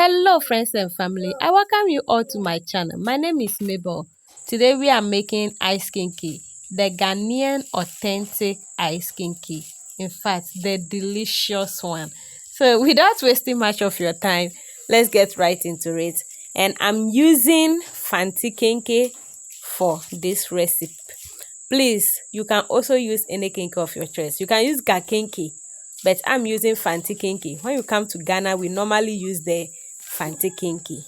Hello friends and family, I welcome you all to my channel. My name is Mabel. Today we are making ice kenkey, the Ghanaian authentic ice kenkey. In fact, the delicious one. So without wasting much of your time, let's get right into it. And I'm using Fanti kenkey for this recipe. Please, you can also use any kenkey of your choice. You can use Kenkey, but I'm using Fanti kenkey. When you come to Ghana, we normally use the Fanti kenkey.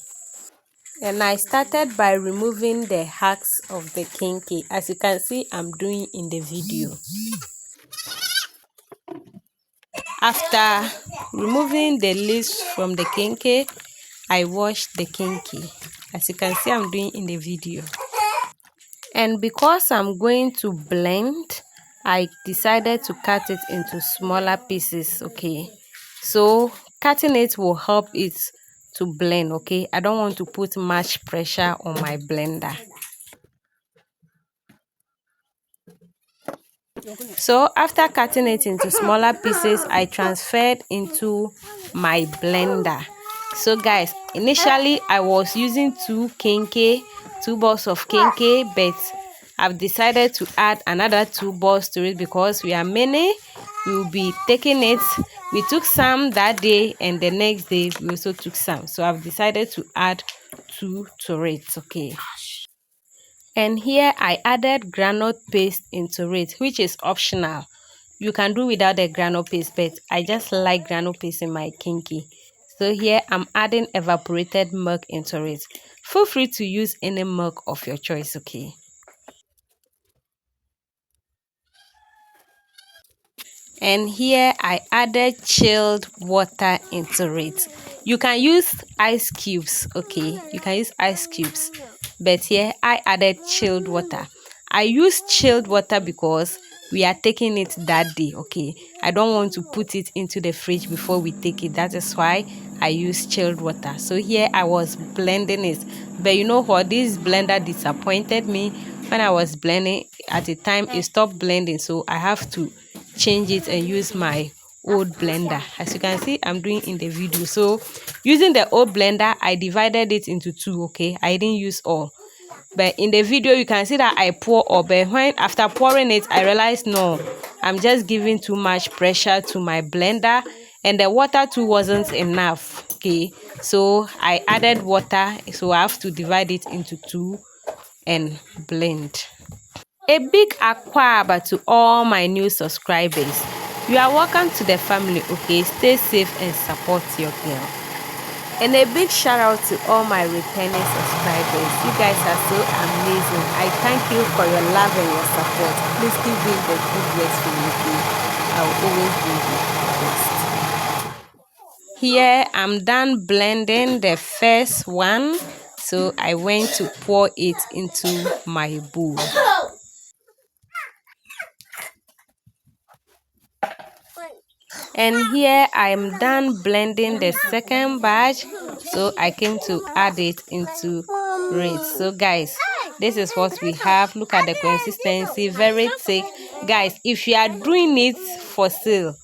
And I started by removing the husks of the kenkey. As you can see, I'm doing in the video. After removing the leaves from the kenkey, I washed the kenkey. As you can see, I'm doing in the video. And because I'm going to blend, I decided to cut it into smaller pieces. Okay, so cutting it will help it to blend. Okay, I don't want to put much pressure on my blender. So after cutting it into smaller pieces, I transferred into my blender. So guys, initially I was using two balls of kenkey, but I've decided to add another 2 balls to it because we are many. We will be taking it. We took some that day, and the next day we also took some. So I've decided to add 2 to it. Okay. And here I added granite paste into it, which is optional. You can do without the granite paste, but I just like granite paste in my kenkey. So here I'm adding evaporated milk into it. Feel free to use any milk of your choice, okay? And here I added chilled water into it. You can use ice cubes, okay? You can use ice cubes, but here I added chilled water. I use chilled water because we are taking it that day, okay? I don't want to put it into the fridge before we take it. That is why I use chilled water. So here I was blending it, but you know what? This blender disappointed me. When I was blending at the time, it stopped blending, so I have to change it and use my old blender. As you can see, I'm doing in the video. So using the old blender, I divided it into 2. Okay, I didn't use all, but in the video you can see that I pour all. But when after pouring it, I realized no, I'm just giving too much pressure to my blender, and the water too wasn't enough. Okay, so I added water, so I have to divide it into 2 and blend. A big aquaba to all my new subscribers. You are welcome to the family, okay? Stay safe and support your girl. And a big shout out to all my returning subscribers. You guys are so amazing. I thank you for your love and your support. Please keep doing the good works for me, okay? I will always do the best. Here I'm done blending the first one, so I went to pour it into my bowl. And here I'm done blending the second batch, so I came to add it into it. So guys, this is what we have. Look at the consistency, very thick. Guys, if you are doing it for sale,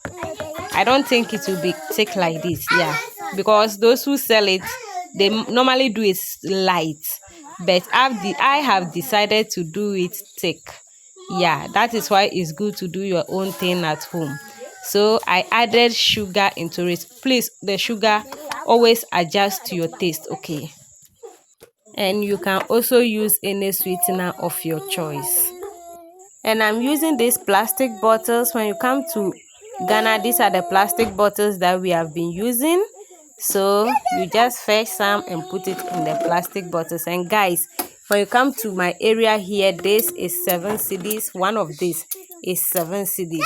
I don't think it will be thick like this. Yeah, because those who sell it, they normally do it light, but I have decided to do it thick. Yeah, that is why it's good to do your own thing at home. So I added sugar into it. Please, the sugar always adjust to your taste, okay? And you can also use any sweetener of your choice. And I'm using these plastic bottles. When you come to Ghana, these are the plastic bottles that we have been using. So you just fetch some and put it in the plastic bottles. And guys, when you come to my area here, this is 7 cedis. One of these is 7 cedis.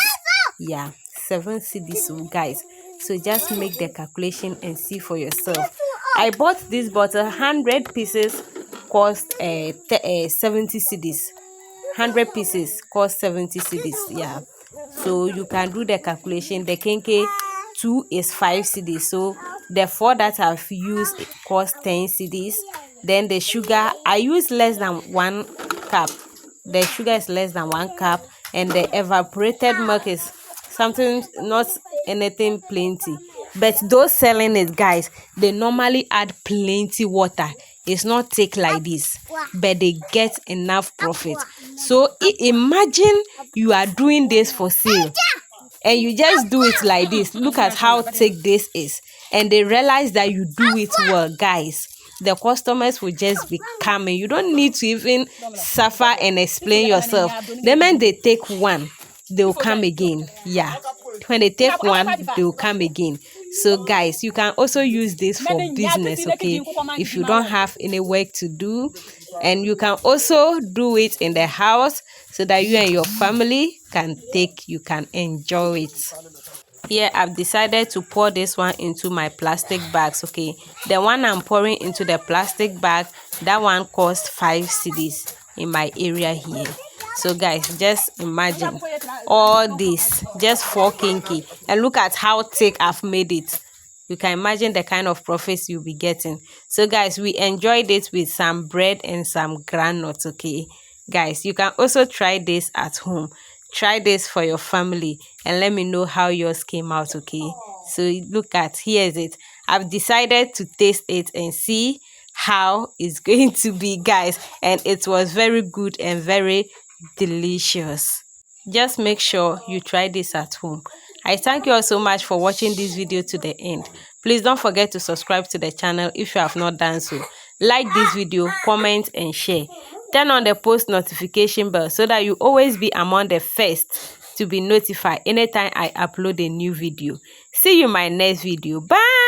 Yeah, 7 cedis, so guys. So just make the calculation and see for yourself. I bought this bottle, 100 pieces cost 70 cedis. 100 pieces cost 70 cedis. Yeah, so you can do the calculation. The kenkey 2 is 5 cedis, so the 4 that I've used cost 10 cedis. Then the sugar, I use less than 1 cup. The sugar is less than 1 cup, and the evaporated milk is something, not anything plenty. But those selling it, guys, they normally add plenty water. It's not thick like this, but they get enough profit. So imagine you are doing this for sale and you just do it like this. Look at how thick this is, and they realize that you do it well, guys. The customers will just be coming. You don't need to even suffer and explain yourself. The moment they take one, they will come again. Yeah, when they take one, they will come again. So guys, you can also use this for business, okay, if you don't have any work to do. And you can also do it in the house so that you and your family you can enjoy it. Here I've decided to pour this one into my plastic bags, okay. The one I'm pouring into the plastic bag, that one cost 5 cedis in my area here. So guys, just imagine all this, just 4 kenkey, and look at how thick I've made it. You can imagine the kind of profits you'll be getting. So guys, we enjoyed it with some bread and some granules, okay. Guys, you can also try this at home. Try this for your family and let me know how yours came out, okay. So look at, here's it. I've decided to taste it and see how it's going to be, guys, and it was very good and very delicious. Just make sure you try this at home. I thank you all so much for watching this video to the end. Please don't forget to subscribe to the channel if you have not done so. Like this video, comment and share. Turn on the post notification bell so that you always be among the first to be notified anytime I upload a new video. See you in my next video. Bye.